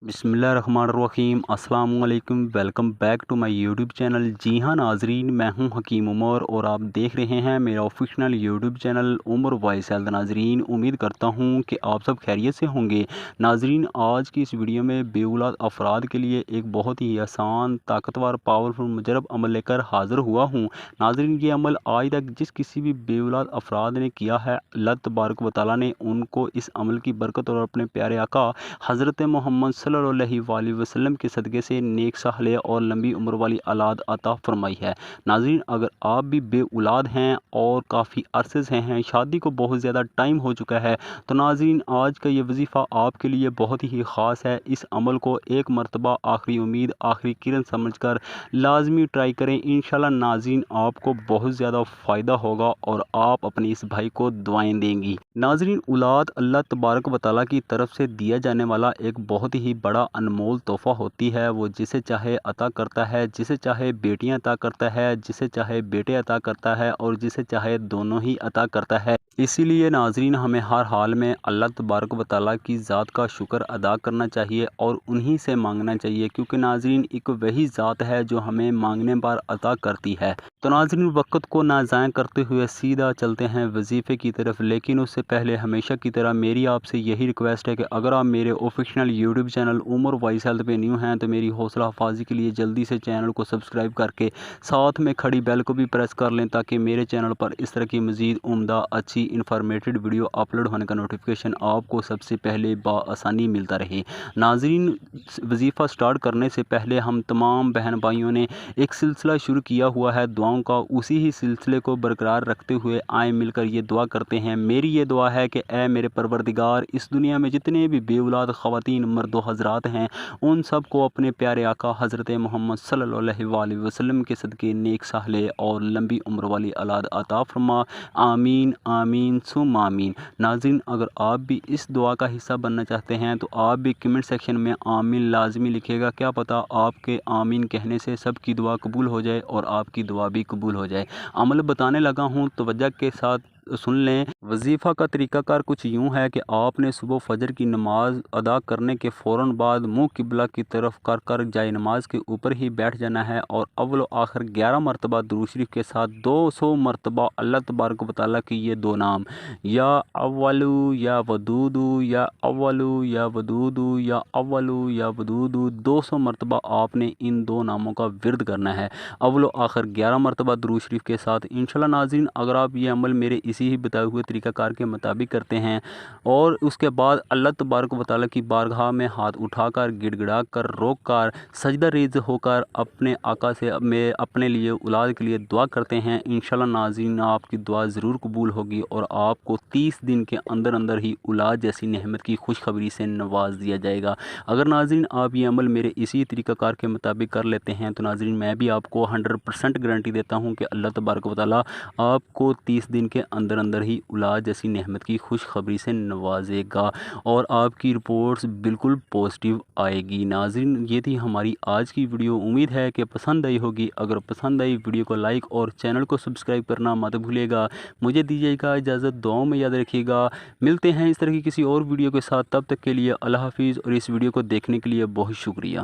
बिस्मिल्लाहिर्रहमानिर्रहीम अस्सलाम वालेकुम। Welcome back to my YouTube channel. जी हाँ नाजरीन, मैं हूं हकीम उमर और आप देख रहे हैं मेरा official YouTube channel Umar voice health. नाजरीन, उम्मीद करता हूं कि आप सब खैरियत से होंगे। नाजरीन, आज की इस वीडियो में बेऔलाद अफराद के लिए एक बहुत ही आसान, ताकतवर, पावरफुल, मुजरब अमल लेकर हाज़िर हुआ हूँ। नाजरीन, ये अमल आज तक जिस किसी भी बेऔलाद अफराद ने किया है, अल्लाह तबारक व तआला ने उनको इस अमल की बरकत और अपने प्यारे आका हज़रत मोहम्मद सल्लल्लाहु अलैहि वसल्लम के सदक़े से नेक साहले और लंबी उम्र वाली औलाद अता फरमाई है। नाज़रीन, अगर आप भी बे औलाद हैं और काफ़ी अरसे से हैं, शादी को बहुत ज़्यादा टाइम हो चुका है, तो नाज़रीन आज का ये वजीफ़ा आपके लिए बहुत ही ख़ास है। इस अमल को एक मरतबा आखिरी उम्मीद, आखिरी किरण समझकर लाजमी ट्राई करें। इंशाल्लाह नाज़रीन आपको बहुत ज़्यादा फ़ायदा होगा और आप अपने इस भाई को दुआएं देंगी। नाज़रीन, औलाद अल्लाह तबारक व तआला की तरफ से दिया जाने वाला एक बहुत ही बड़ा अनमोल तोहफ़ा होती है। वो जिसे चाहे अता करता है, जिसे चाहे बेटियां अता करता है, जिसे चाहे बेटे अता करता है और जिसे चाहे दोनों ही अता करता है। इसीलिए नाज़रीन हमें हर हाल में अल्लाह तबारक व तआला की ज़ात का शुक्र अदा करना चाहिए और उन्हीं से मांगना चाहिए, क्योंकि नाज़रीन एक वही ज़ात है जो हमें मांगने पर अता करती है। तो नाज़रीन, वक्त को ना ज़ाया करते हुए सीधा चलते हैं वजीफ़े की तरफ। लेकिन उससे पहले हमेशा की तरह मेरी आपसे यही रिक्वेस्ट है कि अगर आप मेरे official YouTube channel Umar voice health पे न्यू हैं तो मेरी हौसला अफजाई के लिए जल्दी से चैनल को सब्सक्राइब करके साथ में खड़ी बेल को भी प्रेस कर लें, ताकि मेरे चैनल पर इस तरह की मज़ीद उम्दा, अच्छी, इन्फॉर्मेटिव वीडियो अपलोड होने का नोटिफिकेशन आपको सबसे पहले बआसानी मिलता रहे। नाज़रीन, वजीफ़ा स्टार्ट करने से पहले हम तमाम बहन भाइयों ने एक सिलसिला शुरू किया हुआ है दुआओं का। उसी ही सिलसिले को बरकरार रखते हुए आए मिलकर ये दुआ करते हैं। मेरी ये दुआ है कि ए मेरे परवरदिगार, इस दुनिया में जितने भी बेऔलाद ख़वातीन मर्दो हज़रात हैं, उन सब को अपने प्यारे आका हज़रत मोहम्मद सल्लल्लाहु अलैहि वसल्लम के सदक़े नेक साहले और लंबी उम्र वाली औलाद अता फरमा। आमीन आमीन सुम्मा आमीन। नाज़रीन, अगर आप भी इस दुआ का हिस्सा बनना चाहते हैं तो आप भी कमेंट सेक्शन में आमीन लाजमी लिखिएगा। क्या पता आपके आमीन कहने से सबकी दुआ कबूल हो जाए और आपकी दुआ भी कबूल हो जाए। अमल बताने लगा हूँ, तवज्जो के साथ सुन लें। वजीफ़ा का तरीक़ाकार कुछ यूँ है कि आपने सुबह फजर की नमाज अदा करने के फ़ौरन बाद मुँह किबला की तरफ कर कर जाए नमाज के ऊपर ही बैठ जाना है और अव्वल आखिर 11 मरतबा दुरूद शरीफ के साथ 200 मरतबा अल्लाह तबारक व तआला के ये दो नाम, या अव्वलु या वदूदु, या अव्वलु या वदूदु, या अव्वलु या वदूदु, 200 मरतबा आपने इन दो नामों का विर्द करना है अव्वल आखिर 11 मरतबा दुरूद शरीफ के साथ। इंशाल्लाह नाज़रीन, अगर आप ये अमल मेरे इसी ही बताए हुए तरीक़ाकार के मुताबिक करते हैं और उसके बाद अल्लाह तबारक व तआला की बारगाह में हाथ उठाकर, गिड़गिड़ा कर, रोक कर, सजदा रेज़ होकर अपने आका से में अपने लिए, औलाद के लिए दुआ करते हैं, इंशाल्लाह नाज़रीन आपकी दुआ ज़रूर कबूल होगी और आपको 30 दिन के अंदर अंदर ही औलाद जैसी नेमत की खुशखबरी से नवाज दिया जाएगा। अगर नाज़रीन आप ये अमल मेरे इसी तरीक़ाकार के मुताबिक कर लेते हैं तो नाज़रीन मैं भी आपको 100% गारंटी देता हूँ कि अल्लाह तबारक व तआला आपको 30 दिन के अंदर अंदर ही औलाद जैसी नेमत की खुशखबरी से नवाजेगा और आपकी रिपोर्ट्स बिल्कुल पॉजिटिव आएगी। नाज़रीन, ये थी हमारी आज की वीडियो। उम्मीद है कि पसंद आई होगी। अगर पसंद आई वीडियो को लाइक और चैनल को सब्सक्राइब करना मत भूलिएगा। मुझे दीजिएगा इजाज़त, दुआओं में याद रखिएगा। मिलते हैं इस तरह की किसी और वीडियो के साथ, तब तक के लिए अल्लाह हाफिज़ और इस वीडियो को देखने के लिए बहुत शुक्रिया।